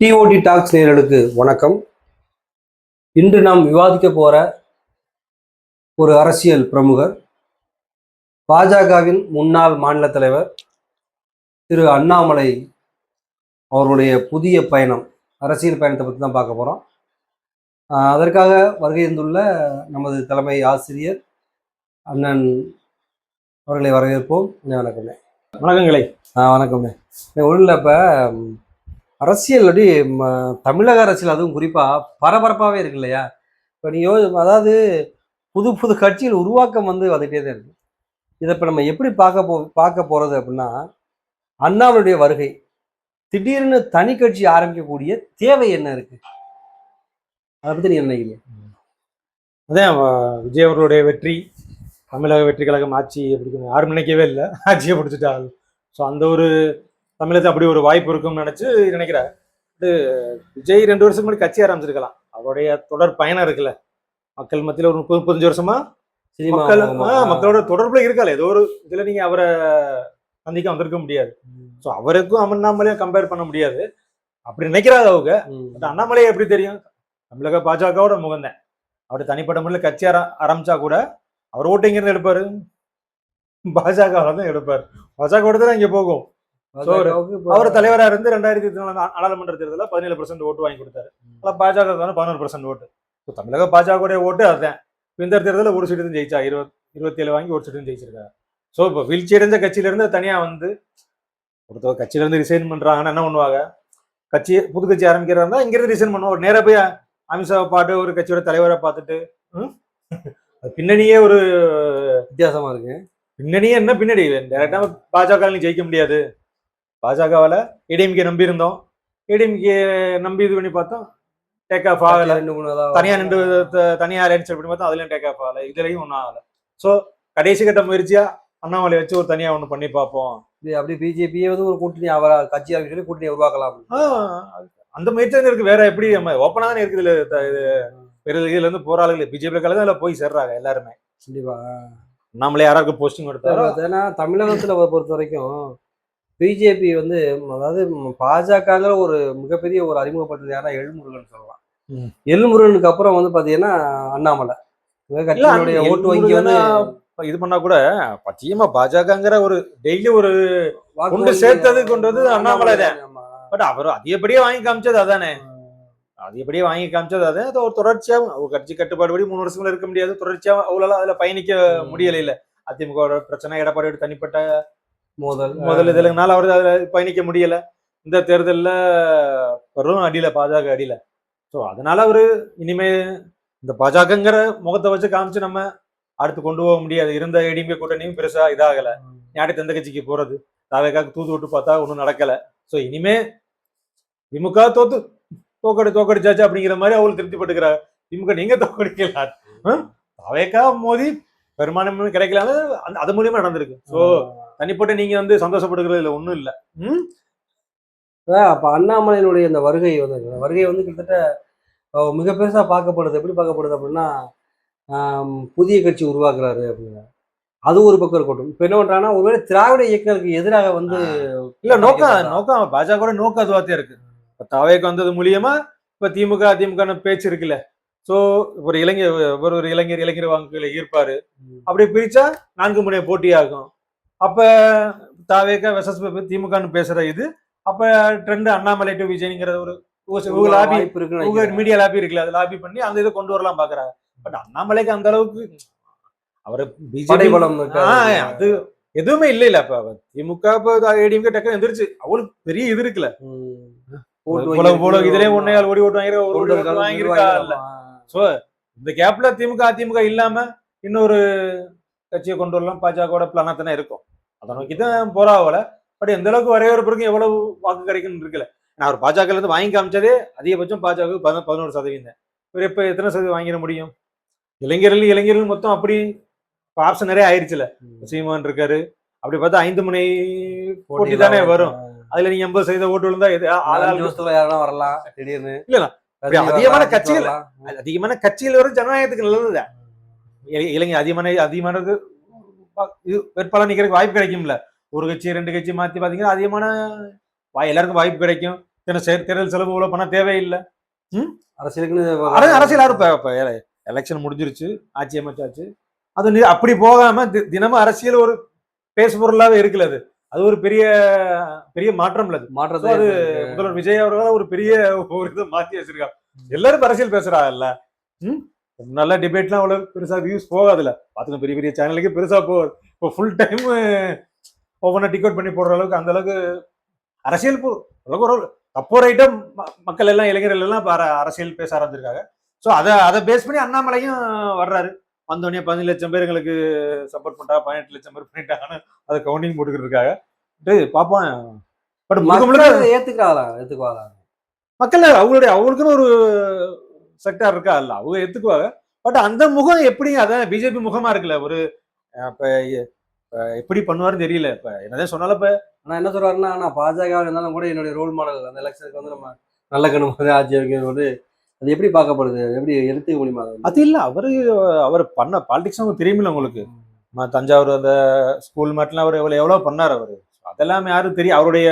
DOT tax நேயர்களுக்கு வணக்கம். இன்று நாம் விவாதிக்க போற ஒரு அரசியல் பிரமுகர், பாஜகவின் முன்னாள் மாநில தலைவர் திரு அண்ணாமலை அவர்களுடைய புதிய பயணம், அரசியல் பயணத்தை பற்றி தான் பார்க்க போகிறோம். அதற்காக வருகை தந்துள்ள நமது தலைமை ஆசிரியர் அண்ணன் அவர்களை வரவேற்போம். வணக்கம்ண்ணே. வணக்கங்களே. வணக்கம்ண்ணே. ஒன்றும் இப்போ அரசியல் அப்படி தமிழக அரசியல் அதுவும் குறிப்பாக பரபரப்பாகவே இருக்கு இல்லையா? இப்போ நீங்கள் அதாவது புது புது கட்சிகள் உருவாக்கம் வந்துகிட்டே தான் இருக்கு. இதை இப்போ நம்ம எப்படி பார்க்க போகிறது அப்படின்னா, அண்ணாமலையுடைய வருகை, திடீர்னு தனி கட்சி ஆரம்பிக்கக்கூடிய தேவை என்ன இருக்கு? அதை பற்றி நீங்கள் நினைக்கிறீங்க? அதான் விஜய் அவர்களுடைய வெற்றி, தமிழக வெற்றி கழகம் ஆட்சி பிடிக்கணும் யாரும் நினைக்கவே இல்லை, ஆட்சியை பிடிச்சிட்டாங்க. ஸோ அந்த ஒரு தமிழகத்தை அப்படி ஒரு வாய்ப்பு இருக்கும்னு நினைக்கிறேன். விஜய் 2 வருஷம் முன்னாடி கட்சி ஆரம்பிச்சிருக்கலாம். அவருடைய தொடர் பயணம் இருக்குல்ல, மக்கள் மத்தியில் ஒரு 30-35 வருஷமா மக்களோட தொடர்புல இருக்கால, ஏதோ ஒரு இதுல நீங்க அவரை சந்திக்க வந்திருக்க முடியாது. ஸோ அவருக்கும் அண்ணாமலையும் கம்பேர் பண்ண முடியாது அப்படி நினைக்கிறாங்க அவங்க. பட் அண்ணாமலையை எப்படி தெரியும்? தமிழக பாஜகவோட முகந்தேன். அவர் தனிப்பட்ட முறையில் கட்சி ஆரம்பிச்சா கூட அவர் ஓட்டு எங்கிருந்து எடுப்பாரு? பாஜகவில் தான் எடுப்பாரு. பாஜகவோட தான் இங்க போகும். அவர் தலைவராக இருந்து 2024 நாடாளுமன்ற தேர்தலில் 17% ஓட்டு வாங்கி கொடுத்தாரு. பாஜக 11% ஓட்டு. தமிழக பாஜக ஓட்டு அதுதான். இந்த தேர்தலில் ஒரு சீட்டு ஜெயிச்சா, 27 வாங்கி ஒரு சீட்டு ஜெயிச்சிருக்காரு. ஸோ இப்போ வீழ்ச்சி அடைஞ்ச கட்சியிலிருந்து தனியா வந்து ஒருத்தர் கட்சியில இருந்து ரிசைன் பண்றாங்கன்னா என்ன பண்ணுவாங்க? புது கட்சி ஆரம்பிக்கிறதா இங்கிருந்து ரிசைன் பண்ணுவோம். நேர போய் அமித்ஷா பாட்டு ஒரு கட்சியோட தலைவரை பார்த்துட்டு பின்னணியே ஒரு வித்தியாசமா இருக்கு. பின்னணியே என்ன பின்னாடி டேரக்டா பாஜக ஜெயிக்க முடியாது. பாஜகவால ஏடிஎம்கே நம்பி இருந்தோம். ஏடிஎம்கே நம்பி இது பண்ணி பார்த்தோம், டேக் ஆஃப் ஆகல. தனியா அலைன்ஸ் பண்ணி பார்த்தோம், அதுலயும் டேக் ஆஃப் ஆகல, இதுலயும் ஒன்றும் ஆகல. ஸோ கடைசி கட்ட முயற்சியா அண்ணாமலை வச்சு ஒரு தனியா ஒண்ணு பண்ணி பார்ப்போம். அப்படி பிஜேபியே வந்து ஒரு கூட்டணி அவரை கட்சி சொல்லி கூட்டணி உருவாக்கலாம். அந்த முயற்சி இருக்கு. வேற எப்படி நம்ம ஓப்பனா தானே இருக்குது. இதுல இருந்து போராளிகள் பிஜேபி கலந்து போய் சேர்றாங்க எல்லாருமே. கண்டிப்பா அண்ணாமலை யாராருக்கு போஸ்டிங் கொடுத்தாரு? ஏன்னா தமிழகத்துல பொறுத்த வரைக்கும் பிஜேபி வந்து, அதாவது பாஜகங்கிற ஒரு மிகப்பெரிய ஒரு அறிமுகப்பட்டது யாரா எல்முருகன் சொல்லலாம். எல்முருகனுக்கு அப்புறம் வந்து பாத்தீங்கன்னா அண்ணாமலை கட்சியினுடைய ஓட்டு வங்கி வந்து இது பண்ணா கூட பச்சையமா பாஜகங்கிற ஒரு டெய்லி ஒரு கொண்டு சேர்த்தது கொண்டது அண்ணாமலை தான். பட் அவர் அதிகப்படியே வாங்கி காமிச்சது அதானே. அதிகப்படியே வாங்கி காமிச்சது அதான். அது ஒரு தொடர்ச்சியா கட்சி கட்டுப்பாடுபடி 3 வருஷத்துல இருக்க முடியாது. தொடர்ச்சியா அவ்வளவு அதுல பயணிக்க முடியல. இல்ல அதிமுக பிரச்சனை, எடப்பாடியோட தனிப்பட்ட முதல் இதுலனால அவர் அதுல பயணிக்க முடியல. இந்த தேர்தலில் வெறும் அடியில பாஜக அடியில. ஸோ அதனால அவரு இனிமே இந்த பாஜகங்கிற முகத்தை வச்சு காமிச்சு நம்ம அடுத்து கொண்டு போக முடியாது. இருந்த ஏடிஎம்கே கூட்டணியும் பெருசா இதாகல. யார்கிட்ட எந்த கட்சிக்கு போறது? தாவேக்காக தூத்து விட்டு பார்த்தா ஒன்றும் நடக்கல. ஸோ இனிமே திமுக தோக்கடிச்சாச்சு அப்படிங்கிற மாதிரி அவங்களுக்கு திருப்திப்பட்டுக்கிறாங்க. திமுக நீங்க தோக்கடிக்கல, தாவேக்கா மோதி பெரும்பான்மை கிடைக்கல, அது மூலியமா நடந்திருக்கு. ஸோ தனிப்பட்ட நீங்க வந்து சந்தோஷப்படுகிறது இல்லை, ஒன்றும் இல்லை. அப்ப அண்ணாமலையினுடைய இந்த வருகை வந்து கிட்டத்தட்ட மிக பெருசா பார்க்கப்படுது. எப்படி பார்க்கப்படுது அப்படின்னா, புதிய கட்சி உருவாக்குறாரு அப்படின்னா அது ஒரு பக்கம் இருக்கட்டும். இப்ப என்ன பண்றாங்கன்னா, ஒருவேளை திராவிட இயக்கங்களுக்கு எதிராக வந்து இல்ல நோக்கம் பாஜக நோக்கம் அதுவாத்தே இருக்கு. தாவேக்கு வந்தது மூலியமா இப்ப திமுக பேச்சு இருக்குல்ல. சோ ஒரு இளைஞர் வாக்குகளை ஈர்ப்பாரு. அப்படி பிரிச்சா 4 முனை போட்டி ஆகும். அப்ப தாவேக்கா வெசஸ் திமுகன்னு பேசுற இது. அப்ப ட்ரெண்ட் அண்ணாமலை டு விஜய்ங்கிற ஒரு லாபி மீடியா லாபி இருக்குல்ல, அது லாபி பண்ணி அந்த இதை கொண்டு வரலாம் பாக்குறாங்க. பட் அண்ணாமலைக்கு அந்த அளவுக்கு அவரு பிஜேபி அது எதுவுமே இல்ல. இப்ப திமுக ஏடிஎம்கே டக்குனு எந்திரிச்சு அவளுக்கு பெரிய இது இருக்குல்ல, இதுலயே 1.5 கோடி ஓட்டு வாங்கியிருக்கா இல்ல. சோ இந்த கேப்ல அதிமுக இல்லாம இன்னொரு கட்சியை கொண்டு வரலாம் பாஜக பிளானாத்தானே இருக்கும். அதை நோக்கிதான் போறாவல. பட் எந்த அளவுக்கு வரவேற்பு எவ்வளவு வாக்கு கிடைக்கும் இருக்குல்ல. நான் ஒரு பாஜக இருந்து வாங்கி காமிச்சதே அதிகபட்சம் பாஜக 11% தான். இவர் இப்ப எத்தனை சதவீதம் வாங்கிட முடியும்? இளைஞர்கள் மொத்தம் அப்படி ஆப்ஷன் நிறைய ஆயிடுச்சுல. சீமான் இருக்காரு. அப்படி பார்த்தா 5 முனை போட்டி தானே வரும். அதுல நீங்க 80% ஓட்டு விழுந்தா வரலாம் திடீர்னு. இல்ல அதிகமான கட்சிகள் வரும். ஜனநாயகத்துக்கு நல்லதுதான். இளைஞர் அதிகமானது வேட்பாளர் நிக்கிறதுக்கு வாய்ப்பு கிடைக்கும்ல. ஒரு கட்சி 2 கட்சி மாத்தி பாத்தீங்கன்னா அதிகமான எல்லாருக்கும் வாய்ப்பு கிடைக்கும். தேர்தல் செலவு இவ்வளவு பண்ண தேவையில்லை. அரசியலுக்குன்னு அரசியல் யாரும் இப்ப எலெக்ஷன் முடிஞ்சிருச்சு, ஆட்சி அமைச்சாச்சு. அது அப்படி போகாம தினமும் அரசியல் ஒரு பேசு பொருளாவே இருக்குல்ல. அது ஒரு பெரிய பெரிய மாற்றம் இல்லது. மாற்றத்தை அது முதல்வர் விஜய் அவர்கள் ஒரு பெரிய ஒரு இதை மாத்தி வச்சிருக்காங்க. எல்லாரும் அரசியல் பேசுறாங்கல்ல. நல்ல டிபேட்லாம் அவ்வளவு பெருசா வியூஸ் போகாதுல்ல. பாத்துங்க பெரிய பெரிய சேனலுக்கு பெருசா போகுது. இப்போ ஃபுல் டைம் ஒவ்வொன்றா டிக்கெட் பண்ணி போடுற அளவுக்கு அந்த அளவுக்கு அரசியல் தப்போ ரைட்டம் மக்கள் எல்லாம் இளைஞர்கள் எல்லாம் அரசியல் பேச ஆரம்பிச்சிருக்காங்க. ஸோ அதை பேஸ் பண்ணி அண்ணாமலையும் வர்றாரு. வந்தோடனே 15 லட்சம் பேர் எங்களுக்கு சப்போர்ட் பண்ணிட்டா, 18 லட்சம் பேர் பண்ணிட்டாங்கன்னு அதை கவுண்டிங் போட்டுக்கிட்டு இருக்காங்க. பார்ப்போம். பட் ஏத்துக்குவாங்க மக்கள் அவங்களுக்குன்னு ஒரு செக்டார் இருக்கா இல்ல, அவங்க ஏத்துக்குவாங்க. பட் அந்த முகம் எப்படி, அதான் பிஜேபி முகமா இருக்குல்ல. ஒரு இப்ப எப்படி பண்ணுவாருன்னு தெரியல. இப்ப என்னதான் சொன்னாலும் இப்ப ஆனா என்ன சொல்றாருன்னா, நான் பாஜக இருந்தாலும் கூட என்னுடைய ரோல் மாடல் அந்த எலெக்ஷனுக்கு வந்து நம்ம நல்ல கண்ணு மாதிரி ஆட்சி வைக்கிறது அது எப்படி பார்க்கப்படுது, எப்படி எடுத்துக்க முடியுமா? அது இல்ல, அவர் பண்ண பாலிடிக்ஸ் உங்களுக்கு தெரியுமில்ல உங்களுக்கு. தஞ்சாவூர் அந்த ஸ்கூல் மட்டும் அவர் எவ்வளவு பண்ணார் அவரு. அதெல்லாம் யாரும் தெரியும். அவருடைய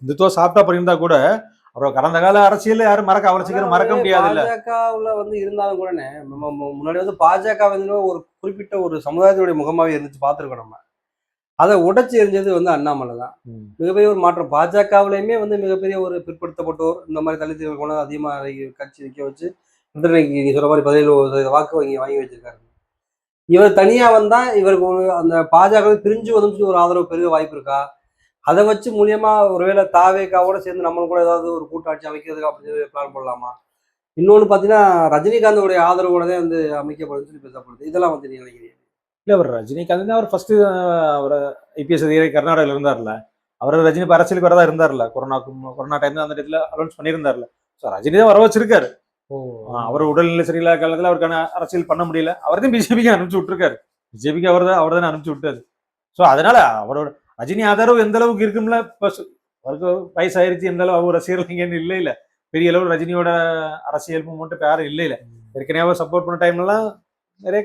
இந்துத்துவ சாஃப்டா பண்ணியிருந்தா கூட அவரோட கடந்த கால அரசியல் யாரும் அவரை சீக்கிரம் மறக்க முடியாது. பாஜகவுல வந்து இருந்தாலும் கூட முன்னாடி வந்து பாஜக வந்து ஒரு குறிப்பிட்ட ஒரு சமுதாயத்துடைய முகமாவே இருந்துச்சு, பார்த்துருக்கோம் நம்ம. அதை உடைச்சி எரிஞ்சது வந்து அண்ணாமலை தான். மிகப்பெரிய ஒரு மாற்றம். பாஜகவிலையுமே வந்து மிகப்பெரிய ஒரு பிற்படுத்தப்பட்டோர் இந்த மாதிரி தலித்துகள் கொண்டு அதிகமாக கட்சி நிற்க வச்சு நீ சொல்ற மாதிரி 17% வாக்கு வாங்கி வச்சிருக்காரு. இவர் தனியா வந்தா இவருக்கு ஒரு அந்த பாஜக பிரிஞ்சு வந்து ஒரு ஆதரவு பெரிய வாய்ப்பு இருக்கா? அதை வச்சு மூலியமா ஒருவேளை தாவேக்காவோட சேர்ந்து நம்மளும் கூட ஏதாவது ஒரு கூட்டாட்சி அமைக்கிறதுக்கு அப்படின்னு பிளான் பண்ணலாமா? இன்னொன்று பார்த்தீங்கன்னா ரஜினிகாந்தோடைய ஆதரவோட தான் வந்து அமைக்கப்படுதுன்னு சொல்லி பேசப்படுது. இதெல்லாம் வந்து நீ நினைக்கிறீங்க? இல்ல, அவர் ரஜினிகாந்த் அவர் ஃபர்ஸ்ட் அவர் ஐபிஎஸ் அதிகாரி கர்நாடகாவில் இருந்தார்ல. அவர் ரஜினி அரசியலுக்கு வரதா இருந்தார்ல. கொரோனா டைம் அந்த இடத்துல அனௌன்ஸ் பண்ணியிருந்தார்ல. ஸோ ரஜினி தான் வர வச்சிருக்காரு. அவர் உடல்நிலை சரியில்லாத காலத்தில் அவருக்கான அரசியல் பண்ண முடியல. அவர் தான் பிஜேபிக்கு அனுப்பிச்சு விட்டுருக்காரு. பிஜேபிக்கு அவர் தான் அனுப்பிச்சு விட்டாரு. ஸோ அதனால அவரோட ரஜினி ஆதரவு எந்த அளவுக்கு இருக்கும்ல. இப்போ அவருக்கு வயசாயிருச்சு, எந்த அளவு அவர் ரசிகர்கள் இங்கேன்னு இல்லை இல்லை. பெரிய அளவு ரஜினியோட அரசியல் மூமெண்ட் யாரும் இல்லை இல்லை. ஏற்கனவே சப்போர்ட் பண்ண டைம்லாம் நிறைய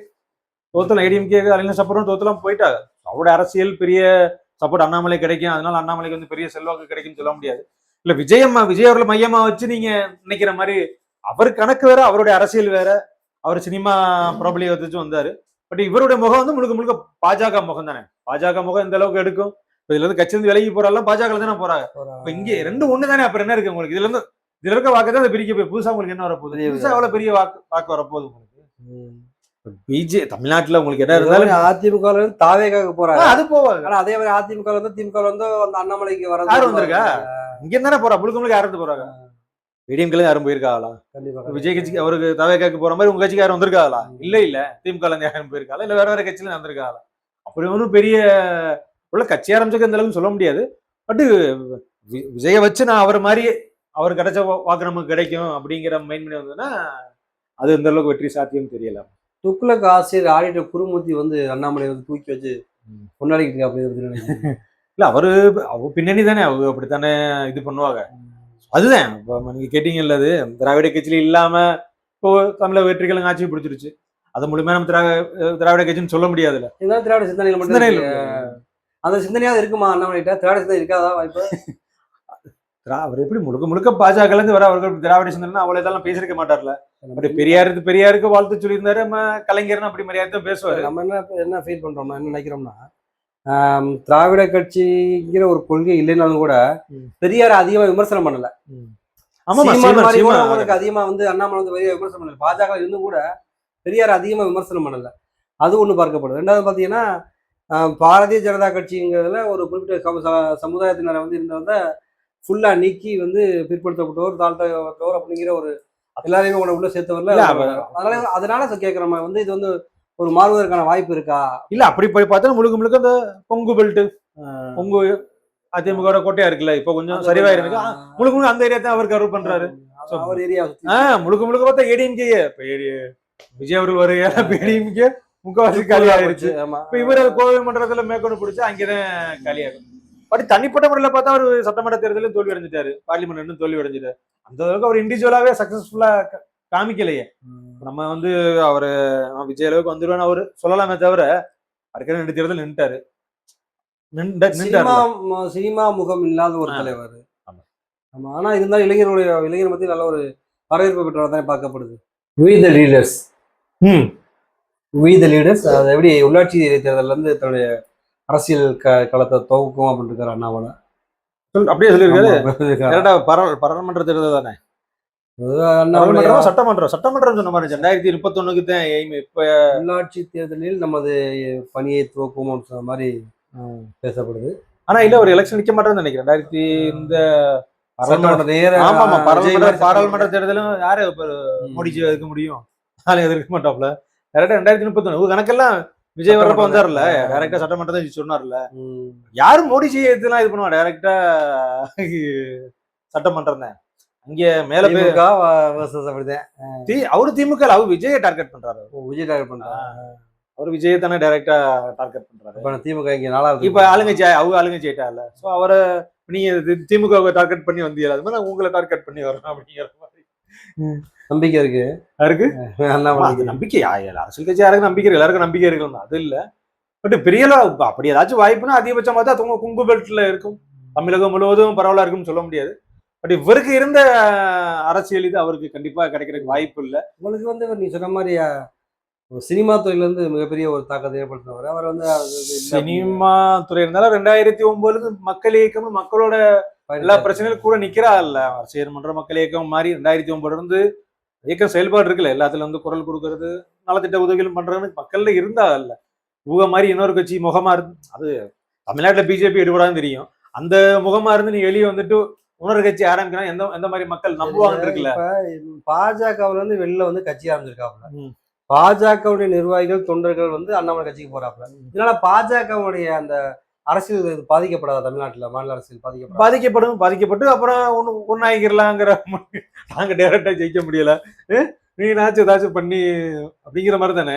தோத்தலாம். ஏடிஎம்கே அறிஞர் சப்போர்ட் தோத்தலாம் போயிட்டாங்க. அவரோட அரசியல் பெரிய சப்போர்ட் அண்ணாமலை கிடைக்கும். அதனால அண்ணாமலைக்கு வந்து பெரிய செல்வாக்கு கிடைக்கும்னு சொல்ல முடியாது. இல்ல விஜய் அவர்களை மையமா வச்சு நீங்க நினைக்கிற மாதிரி அவர் கணக்கு வேற, அவருடைய அரசியல் வேற. அவர் சினிமா பிரபலியை வச்சு வந்தாரு. பட் இவருடைய முகம் வந்து முழுக்க முழுக்க பாஜக முகம் தானே. பாஜக முகம் எந்த அளவுக்கு எடுக்கும்? இதுல இருந்து கட்சி இருந்து விலகி போறாலும் பாஜக தானே போறாங்க. இப்ப இங்க ரெண்டு ஒண்ணு தானே. அப்புறம் என்ன இருக்கு உங்களுக்கு? இதுல இருக்க வாக்கு தான் பிரிக்க போய் புதுசா உங்களுக்கு என்ன வரப்போகுது? புதுசா எவ்வளவு பெரிய வாக்கு வரப்போகுது உங்களுக்கு? தமிழ்நாட்டுல உங்களுக்கு என்ன இருந்தாலும் அதிமுக தாவேக்காக போறாங்க, அது போவாங்க. ஆனா அதே மாதிரி அதிமுக வந்து திமுக வந்து அந்த அண்ணாமலைக்கு வர யாரும் வந்திருக்கா? இங்க தானே போறா, முழுக்க முழுக்க யாரும் போறாங்க. ஏடிஎம்கே யாரும் போயிருக்காங்களா? கண்டிப்பா விஜய் கட்சிக்கு அவருக்கு தாவேக்காக்கு போற மாதிரி உங்க கட்சிக்கு யாரும் வந்திருக்காங்களா? இல்ல திமுக யாரும் போயிருக்காங்களா? இல்ல வேற கட்சியில வந்திருக்காங்களா? அப்படி ஒன்றும் பெரிய உள்ள கட்சி ஆரம்பிச்சுக்க அந்த அளவுக்கு சொல்ல முடியாது. பட் விஜய வச்சு நான் அவர் மாதிரி அவர் கிடைச்ச வாக்கு நமக்கு கிடைக்கும் அப்படிங்கிற மைண்ட் பண்ணி வந்ததுன்னா அது எந்த அளவுக்கு வெற்றி சாத்தியம் தெரியல. துக்ளக் ஆசிரியர் ஆடிட்டர் குருமூர்த்தி வந்து அண்ணாமலை வந்து தூக்கி வச்சு கொண்டாடிக்கிட்டு அப்படின்னு இல்ல அவரு பின்னணி தானே, அவங்க அப்படித்தானே இது பண்ணுவாங்க. அதுதான் இப்போ நீங்க கேட்டீங்கல்ல, அது திராவிட கட்சியில இல்லாம இப்போ தமிழக வெற்றிகளும் ஆட்சி பிடிச்சிருச்சு. அது மூலமா நம்ம திராவிட கட்சின்னு சொல்ல முடியாதுல்ல. திராவிட சிந்தனைகள் மட்டும் அந்த சிந்தனையாவது இருக்குமா அண்ணாமலைகிட்ட? திராவிட சிந்தனை இருக்காதா வாய்ப்பு? அவர் எப்படி முழுக்க முழுக்க பாஜக இருந்து வர அவர்கள் திராவிட சிந்தனை அவ்வளவு இதெல்லாம் பேசிருக்க மாட்டார்ல. பெரியாருக்கு வாழ்த்து சொல்லியிருந்தாரு. நம்ம கலைஞர்னு அப்படி மரியாதை பேசுவாரு. நம்ம என்ன ஃபீல் பண்றோம்னா, என்ன நினைக்கிறோம்னா, திராவிட கட்சிங்கிற ஒரு கொள்கை இல்லைனாலும் கூட பெரியார் அதிகமா விமர்சனம் பண்ணல. அதிகமா வந்து அண்ணாமலை வந்து பெரிய விமர்சனம் பண்ணல. பாஜக இருந்தும் கூட பெரியார் அதிகமா விமர்சனம் பண்ணல. அது ஒண்ணு பார்க்கப்படுது. ரெண்டாவது பாத்தீங்கன்னா, பாரதிய ஜனதா கட்சிங்கிறதுல ஒரு குறிப்பிட்ட சமுதாயத்தினரை வந்து இருந்தவங்க ஃபுல்லா நீக்கி வந்து பிற்படுத்தப்பட்டோர், தாழ்த்தப்பட்டோர் அப்படிங்கிற ஒரு எல்லாரையுமே உள்ள சேர்த்து வரல. அதனால கேட்கிறோம் வந்து இது வந்து ஒரு மாறுவதற்கான வாய்ப்பு இருக்கா? இல்ல அப்படி போய் பார்த்தா முழுக்க முழுக்க இந்த பொங்கு பெல்ட், பொங்கு அதிமுக கோட்டையா இருக்குல்ல, இப்ப கொஞ்சம் சரிவா இருக்கு. முழுக்க முழுக்க அந்த ஏரியா தான் அவர் கவர் பண்றாரு. அவர் ஏரியா முழுக்க முழுக்க பார்த்தா ஏடிஎம்கே விஜய் அவர்கள் வர ஏடிஎம்கே முக்கவாசி காலி ஆயிருச்சு. இப்ப இவர் கோவை மண்டலத்துல மேற்கொண்டு பிடிச்சா அங்கேதான் காலியாகும். பட் தனிப்பட்ட முறையில பார்த்தா அவர் சட்டமன்ற தேர்தலும் தோல்வி அடைஞ்சிட்டாரு, பார்லிமெண்ட் தோல்வி அடைஞ்சிட்டாரு. அந்த அளவுக்கு அவர் இண்டிவிஜுவலாவே சக்சஸ்ஃபுல்லா காமிக்கலையே. நம்ம வந்து அவரு விஜய் அளவுக்கு வந்துருவான்னு அவரு சொல்லலாமே தவிர அதுக்கு 2 தேர்தல் நின்றுட்டாரு. சினிமா முகம் இல்லாத ஒரு தலைவர். ஆமா. ஆனா இருந்தாலும் இளைஞர் மத்தியில் நல்ல ஒரு வரவேற்பு பெற்றவராக தான் பார்க்கப்படுது. வி த லீடர்ஸ் ம் வி த லீடர்ஸ் அது எப்படி உள்ளாட்சி தேர்தல்ல இருந்து தன்னுடைய அரசியல் களத்தை துவக்கும் அப்படின்னு இருக்காரு அண்ணாமலை. அப்படியே சொல்லியிருக்காரு. ஆமா, இருக்காரு. கரெக்டா பாராளுமன்ற தேர்தல் தானே, அண்ணாமலை சட்டமன்றம் சொன்ன மாதிரி 2031 தான் எய்ம். இப்ப உள்ளாட்சி தேர்தலில் நமது பணியை துவக்கும் அப்படின்னு சொன்ன மாதிரி பேசப்படுது. ஆனா இல்ல ஒரு எலெக்ஷன் நிக்க மாட்டேன்னு நினைக்கிறேன். 2000 இந்த பாராளுமன்ற தேர்தலும் யாரு மோடிஜி இருக்க முடியும், நாளை இருக்க மாட்டாப்ல. டேரக்டா 2031 கணக்கெல்லாம் விஜய் வர்றப்ப வந்தாருல்ல, டைரக்டா சட்டமன்றத்தை சொன்னார்ல. யாரும் மோடிஜி இதெல்லாம் இது பண்ணுவா, டைரக்டா சட்டமன்றம் தான். அங்க மேல அவரு திமுக அவர் விஜயை டார்கெட் பண்றாரு. விஜய் டார்கெட் பண்றாரு. அவர் விஜய் தானே டைரக்டா டார்கெட் பண்றாரு. திமுக இங்க நாளாவது இப்ப ஆளுங்கட்சி அவங்க ஆளுங்கட்சி ஆயிட்டால. சோ அவரை நீங்க திமுக டார்கெட் பண்ணி வந்தீங்க, அது மாதிரி உங்களை டார்கெட் பண்ணி வரணும் அப்படிங்கிற மாதிரி நம்பிக்கை இருக்கு. நம்பிக்கை அரசியல் கட்சி யாருக்கு நம்பிக்கை இருக்கு, எல்லாருக்கும் நம்பிக்கை இருக்கணும் அது இல்ல. பட் பெரிய அப்படி ஏதாச்சும் வாய்ப்புனா அதிகபட்சமா தான் குங்கு பெல்ட்ல இருக்கும். தமிழகம் முழுவதும் பரவலா இருக்கும்னு சொல்ல முடியாது. பட் இவருக்கு இருந்த அரசியல் இது அவருக்கு கண்டிப்பா கிடைக்கிறதுக்கு வாய்ப்பு இல்லை. உங்களுக்கு நீ சொன்ன மாதிரி சினிமா துறையில இருந்து மிகப்பெரிய ஒரு தாக்கத்தை ஏற்படுத்தினவர் அவர். சினிமா துறை இருந்தாலும் 2009 மக்கள் இயக்கம் மக்களோட எல்லா பிரச்சனைகளும் கூட நிக்கிறா இல்ல. சேர்மன்ற மக்கள் இயக்கம் மாதிரி 2009 இருந்து இயக்கம் செயல்பாடு இருக்குல்ல, எல்லாத்துல குரல் கொடுக்கறது, நலத்திட்ட உதவிகளும் பண்றதுன்னு மக்கள்ல இருந்தா இல்ல. இவங்க மாதிரி இன்னொரு கட்சி முகமா இருந்து, அது தமிழ்நாட்டுல பிஜேபி எடுபடான்னு தெரியும், அந்த முகமா இருந்து நீ வெளியே இன்னொரு கட்சி ஆரம்பிக்கிறா எந்த மாதிரி மக்கள் நம்புவாங்கன்னு இருக்குல்ல. பாஜக வெளில கட்சி ஆரம்பிச்சிருக்காப்புல. பாஜகவுடைய நிர்வாகிகள் தொண்டர்கள் அண்ணாமலை கட்சிக்கு போறாப்புல. இதனால பாஜகவுடைய அந்த அரசியல் பாதிக்கப்படாத தமிழ்நாட்டுல மாநில அரசியல் பாதிக்கப்பட்டு அப்புறம் ஒன்னாயிக்கலாங்கிற நாங்க டைரக்டா ஜெயிக்க முடியல, நீ ஏதாச்சும் பண்ணி அப்படிங்கிற மாதிரி தானே.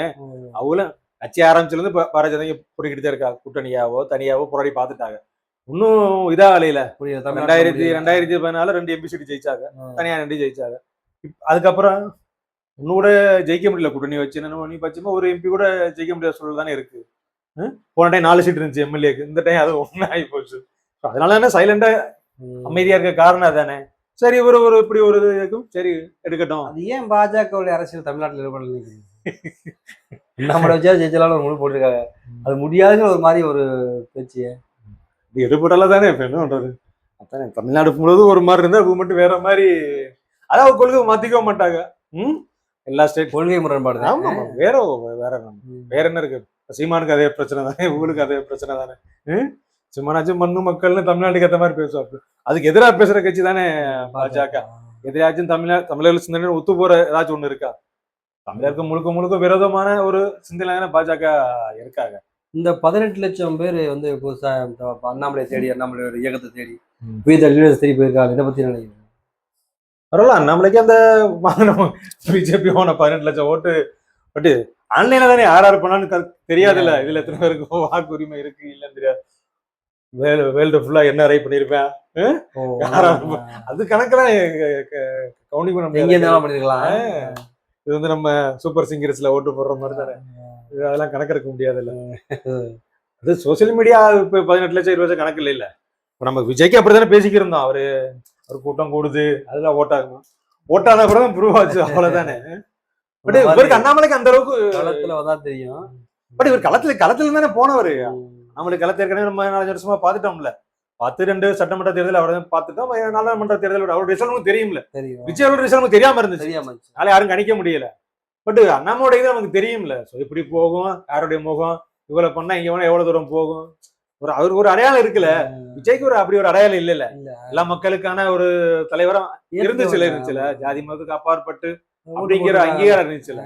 அவங்களும் கட்சி ஆரம்பிச்சுல இருந்து பாரதிய ஜனதா போட்டுக்கிட்டு தான் இருக்கா. கூட்டணியாவோ தனியாவோ போராடி பார்த்துட்டாங்க, இன்னும் இதா அலையில. 2014 2 எம்பி சீட் ஜெயிச்சாங்க, தனியா 2 ஜெயிச்சாங்க. அதுக்கப்புறம் இன்னும் கூட ஜெயிக்க முடியல. கூட்டணி வச்சு நீ பட்சமா ஒரு எம்பி கூட ஜெயிக்க முடியாத சூழல் தானே இருக்கு. போன டைம் 4 சீட் இருந்துச்சு எம்எல்ஏக்கு, இந்த டைம் அது 1 ஆகி போச்சு. அதனால தானே சைலண்டா அமைதியா இருக்க காரணம் தானே. சரி ஒரு இப்படி ஒரு இருக்கும், சரி எடுக்கட்டும். அது ஏன் பாஜகவுடைய அரசியல் தமிழ்நாட்டில் ஈடுபடல? நம்மளை வச்சா ஜெயிச்சலாலும் ஒரு முழு போட்டிருக்காங்க, அது முடியாதுங்கிற ஒரு மாதிரி ஒரு பேச்சு. இது எடுபடல தானே. இப்ப என்ன பண்றது, அதானே தமிழ்நாடு முழுவதும் ஒரு மாதிரி இருந்தா அவங்க மட்டும் வேற மாதிரி, அதாவது கொள்கை மாத்திக்க மாட்டாங்க. எல்லா ஸ்டேட் கொள்கை முரண்பாடு. ஆமா, வேற என்ன இருக்கு. சீமானுக்கு அதே பிரச்சனை தானே, உங்களுக்கு அதே பிரச்சனை தானே. சும்மானாச்சும் மண்ணு மக்கள்னு தமிழ்நாட்டுக்கு ஏற்ற மாதிரி பேசுவாங்க. அதுக்கு எதிராக பேசுற கட்சி தானே பாஜக. எதிராச்சும் தமிழர்கள் சிந்தனை ஒத்து போற ஏதாச்சும் ஒண்ணு இருக்கா? தமிழருக்கு முழுக்க விரோதமான ஒரு சிந்தனை பாஜக இருக்காங்க. இந்த 18 லட்சம் பேர் புதுசா அண்ணாமலை தேடி, அண்ணாமலையோட இயக்கத்தை தேடி தேடி போயிருக்காங்க. இதை பத்தி நினைக்கிறேன். பரவாயில்ல, அண்ணாமலைக்கு அந்த பிஜேபி 18 லட்சம் ஓட்டு. பட் ஆன்லைன்ல தானே யார் பண்ணான்னு தெரியாதுல்ல. இதுல எத்தனை பேருக்கு வாக்கு உரிமை இருக்கு இல்லன்னு தெரியாது. வேர்ல்டு ஃபுல்லா என்ன ரை பண்ணிருப்பேன், அது கணக்கெல்லாம் கவுண்டிங் பண்ண பண்ணிருக்கலாம். இது நம்ம சூப்பர் சிங்கர்ஸ்ல ஓட்டு போடுற மாதிரி தானே, அதெல்லாம் கணக்கு எடுக்க முடியாதுல்ல. அது சோசியல் மீடியா இப்ப 18 லட்சம் 20 லட்சம் கணக்கு இல்ல. இப்ப நம்ம விஜய்க்கு அப்படித்தானே பேசிக்கிருந்தோம். அவரு கூட்டம் கூடுது, அதெல்லாம் ஓட்டாகுமா, ஓட்டானா கூட தான் ப்ரூவ் ஆச்சு, அவ்வளவுதானே. பட் இவருக்கு அண்ணாமலைக்கு அந்த அளவுக்கு களத்துல தெரியும். பட் இவர் களத்துல தானே போனவரு. நம்மளுக்கு களத்தை ஏற்கனவே நம்ம 4 வருஷமா பாத்துட்டோம்ல. 2 சட்டமன்ற தேர்தல் அவரை பார்த்துட்டோம், நாடாளுமன்ற தேர்தல் அவரோட ரிசல்ட் தெரியும்ல. விஜயோட ரிசல்ட் தெரியாம இருந்துச்சு, அதனால யாரும் கணிக்க முடியல. பட் அண்ணாமோட இது நமக்கு தெரியும்ல. எப்படி போகும், யாருடைய முகம், இவ்வளவு பண்ணா இங்க வேணா எவ்வளவு தூரம் போகும், அவருக்கு ஒரு அடையாளம் இருக்குல்ல. விஜய்க்கு அப்படி ஒரு அடையாளம் இல்ல. எல்லா மக்களுக்கான ஒரு தலைவரா இருந்துச்சுல, ஜாதி மதத்துக்கு அப்பாற்பட்டு அப்படிங்கிற அங்கீகாரம் இருந்துச்சுல,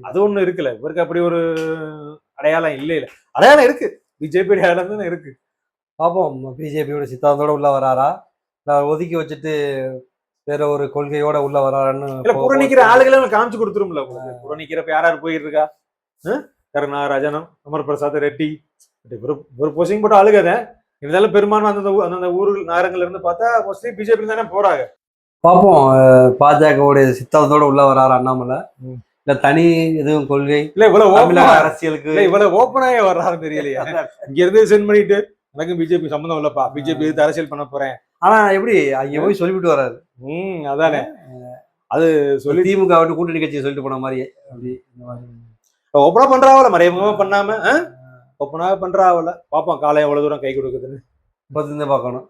அது ஒண்ணு இருக்குல்ல. இவருக்கு அப்படி ஒரு அடையாளம் இல்ல. அடையாளம் இருக்கு, பிஜேபி அடையாளம் தானே இருக்கு. பாப்போம் பிஜேபியோட சித்தாந்தோட உள்ள வராரா, ஒதுக்கி வச்சுட்டு வேற ஒரு கொள்கையோட உள்ள வராருன்னு. புறநிக்கிற ஆளுகளை காமிச்சு கொடுத்துரும்ல. புறநிக்கிறப்ப யாராரு போயிட்டு இருக்கா, கருணா, ராஜனம், அமர் பிரசாத் ரெட்டி, ஒரு போஸ்டிங் போட்டு ஆளுகதை. இருந்தாலும் பெரும்பான்மை அந்தந்த ஊர்கள் நகரங்கள்ல இருந்து பார்த்தா மோஸ்ட்லி பிஜேபி தானே போறாங்க. பார்ப்போம் பாஜகவுடைய சித்தாந்தத்தோட உள்ள வராரு அண்ணாமலை, இல்ல தனி எதுவும் கொள்கை இல்ல இவ்வளவு அரசியலுக்கு இவ்வளவு ஓப்பனாக வர்றாரு தெரியலையா. இங்க இருந்து சென்ட் பண்ணிட்டு எனக்கும் பிஜேபி சம்மந்தம் இல்லப்பா, பிஜேபி எதிர்த்து அரசியல் பண்ண போறேன். ஆனா எப்படி அங்க போய் சொல்லிவிட்டு வராரு. அதானே அது சொல்லி திமுக விட்டு கூட்டணி கட்சியை சொல்லிட்டு போன மாதிரியே அப்படி இந்த மாதிரி. ஓப்பனா பண்றாவல, மறைமுகமா பண்ணாம ஓப்பனா பண்றாவல. பாப்போம் காலம் எவ்வளவு தூரம் கை கொடுக்குதுன்னு பார்த்து பார்க்கணும்.